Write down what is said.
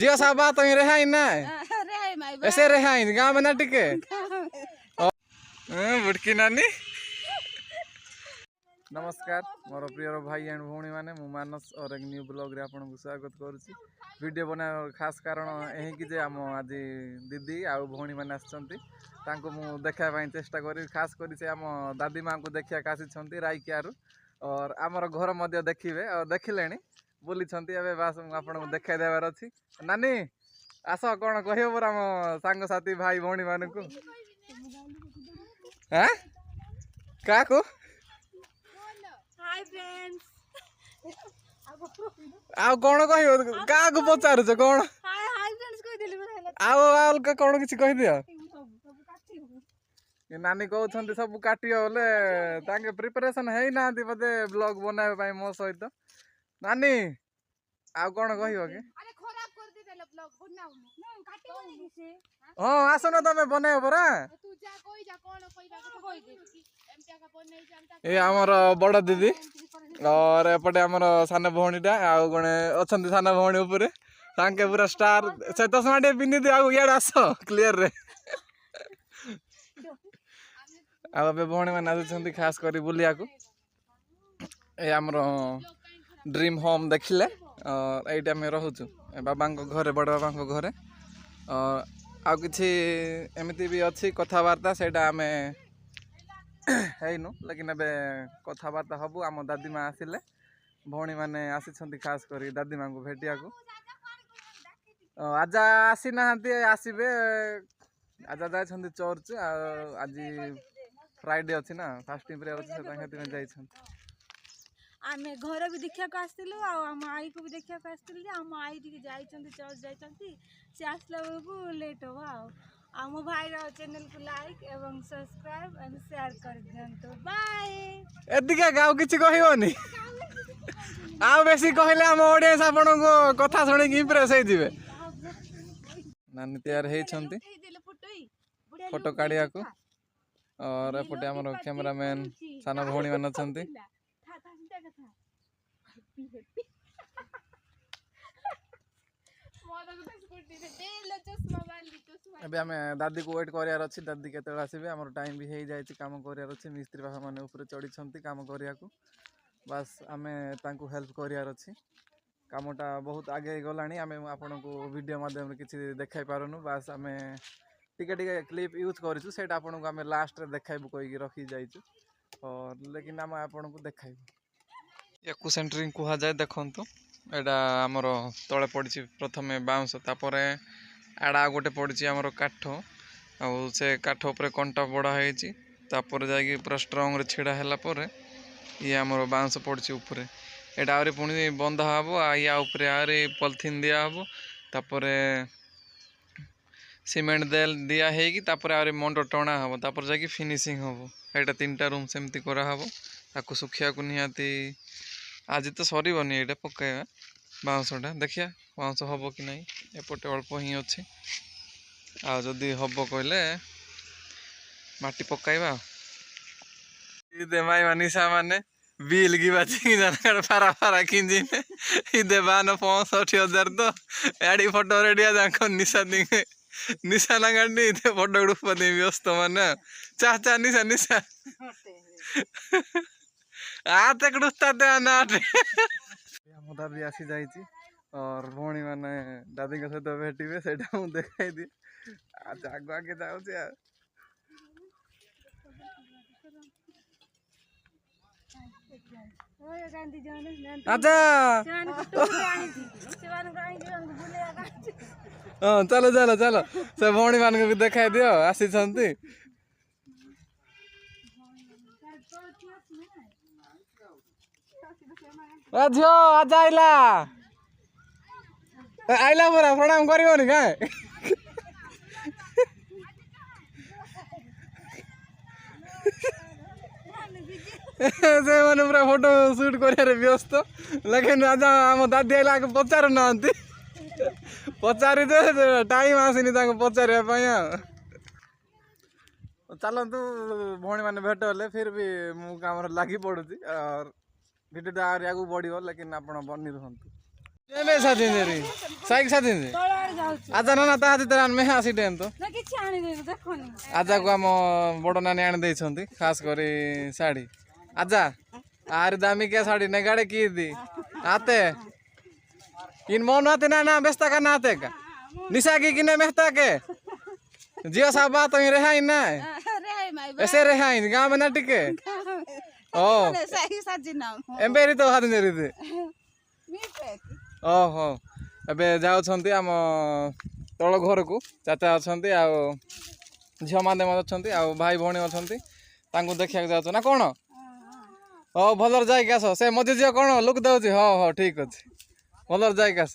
जियो साहब बात तो रेहाई ना ऐसे रेहाई गाँव में ना टिके बुटकी नानी नमस्कार मोर प्रिय भाई एंड भौणी मैंने मु मानस और एक न्यू ब्लॉग रे आपन को स्वागत करुच्ची वीडियो बना खास कारण यही कि जे आम आज दीदी आउ भौणी मैंने आसछंती तांको मु देखा पाई चेष्टा करी खास करी से आम दादी मां को देखिया आसीछंती राइकियारू और आमर घर मध्य देखिबे और देखिलेनी बोली छंती एबे बास आपन को देखाई देबार अछि नानी आस कोन कहियो पर आम सांग साथी भाई भौणी माने को हैं का को हाय फ्रेंड्स आउ कोन कहियो का को पचारु छ कोन हाय हाय फ्रेंड्स कहि देली मला आउ आउ का कोन किछि कहि दियो ये नानी कहउछंती सब काटियो बोले तांके प्रिपरेशन हेई नांती बदे ब्लॉग बनावे पई मो सहित नानी आउ कोन कहियो के अरे खराब कर दी देले ब्लॉग बनाऊ न काटिबो से हां आसो न तमे बनायो परा तू जा कोई जा कोन कहिबा के कहि दे एमटा का बनई जानता ए हमर बड़ दीदी और एपटे हमर सान भौणीटा आउ गणे अछंती सान भौणी ऊपर तांके पूरा स्टार से तसमाटे पिंदी दे आउ याड आसो क्लियर रे आ बे भौणी माने आछंती खास करी बुलिया को ए हमर ड्रीम होम देखिले और एटा में रहउछु बाबा को घरे बड़ बाबा को घरे और आ किछि एमिति भी अछि कथावार्ता सेटा हमें हैनु लेकिन एबे कथावार्ता हबु आम दादी माँ आसिले भौणी माने आसी खास करी दादी माँ को भेटिया को आज आसी नाहांती आसीबे आज जाइछंती चर्च आज फ्राइडे अछि ना फास्टिंग प्रेयर अछि से तांके दिन जाइछंती आमे घर भी देखिया को आस्तिलु आ हम आई को भी देखिया को आस्तिलु जे हम आई टिके जाइछंती चर्च जाइछंती से आसला बेलकु लेट हो आम भाई रा चैनल को लाइक एवं सब्सक्राइब एंड शेयर कर दियंतो बाय एदिके गाव किछि कहियोनी आ बेसी कहले हम ऑडियंस आपन को कथा सुनि के इंप्रेस हे दिबे नानी तैयार हे छंती फोटो काढिया को और एपटे हमर कैमरामैन साना भौणी मान छंती अबे हमें दादी को वेट करियार अछि दादी केते आसीबे हमर टाइम भी हे जाय छि काम करियार अछि मिस्त्री बाबा माने ऊपर चढ़ी छंती काम करिया को बस हमें तांको हेल्प करियार अछि कामटा बहुत आगे गलानी हमें आपन को वीडियो माध्यम रे किछि देखाई पारनु बस हमें टिके टिके क्लिप यूज करिछु सेटा आपन को हमें लास्ट रे देखाइबु कोइ की रखी जाइछु और लेकिन हम आपन को देखाइबु एकु सेंटरिंग कुहा जाय देखंतु एडा हमर तळे पडिछि प्रथमे बाउंस तापरे आड़ा गोटे पड़ी आमर काठ आ से काठ उपर कंटा बड़ा है तापर जाकि पूरा स्ट्रंग रे छिड़ा है ये आमर बाउंस पड़ी ऊपर एटा आउरी पुणी बंधा हम या ऊपर आउरी पॉलिथीन दिया हम तापर सीमेंट दिया है कि तापर आउरी मंडो टणा हम तापर जाकि फिनिशिंग हम एटा तीनटा रूम सेमती करा हम ताको सुखिया को निहाती आज तो सरबनी ये पकाइबा बाउंसटा देखिया बाउंस हम कि नहीं एपटे अल्प ही अच्छी आदि हम कहले माटी पकाइबा माई निशा माने बिल की बाजी फारा फारा किंजिने इदे बान 65,000 तो एडी फोटो रेडिया जाको निशा दिंगे निशा लंगाडी इदे फोटो ग्रुप दे व्यस्त माने चा चा निशा निशा आते गुस्ता दे नाटे हम दादी आसी जाईची और भौणी माने दादी के सहित भेटिबे सेटा मु देखाई दी आज आगु आगे जाऊ छी अच्छा हाँ चलो चलो चलो से भौणी मान को भी देखाई दियो आसी छंती झियो आज आइला आइला पूरा प्रणाम करिवनी का से माने पूरा फोटो शूट करियारे व्यस्त लेकिन आज आम दादी आइला पचार नांती पचारि दे टाइम आसीनी ताको पचारिया पई चलतु भौणी मैंने भेट हेले फिर भी मु काम लगी पड़ुची और भिडियो आगे बढ़ो लेकिन आप बनी रुहतु। ଏବେ ସାଥିରେ ସାଇକ୍ ସାଥିରେ ତଳ ଆଡେ ଯାଉଛି ଆଜା ନା ତା ଭିତରେ ଆମେ ଆସିଟେ ତ ନା କିଛି ଆଣିଦେବି ଦେଖନି ଆଜାକୁ ଆମ ବଡ଼ ନାନୀ ଆଣି ଦେଇଛନ୍ତି ଖାସ କରି ଶାଢ଼ୀ ଆଜା ଆରେ ଦାମିକିଆ ଶାଢ଼ୀ ନେଗାଡ଼େ କି ଦି ଆତେ इन मौन आते ना ना बेस्ता का ना आते का निशा की किने मेहता के जियो साहब बात ही रहा ही ना ऐसे रहा ही गांव में ना टिके ओ एम्बेरी तो हाथ नहीं रही ओहो एबे जाउछंती आम तळ घर को चाचा अछंती आ झियो माने अछंती आ भाई भौणी अछंती तांको देखिया जाउछ ना कोन ओ भलर जाई के आस से मजे झियो कोन लुक दउची हो हो ठीक अछि भलर जाई के आस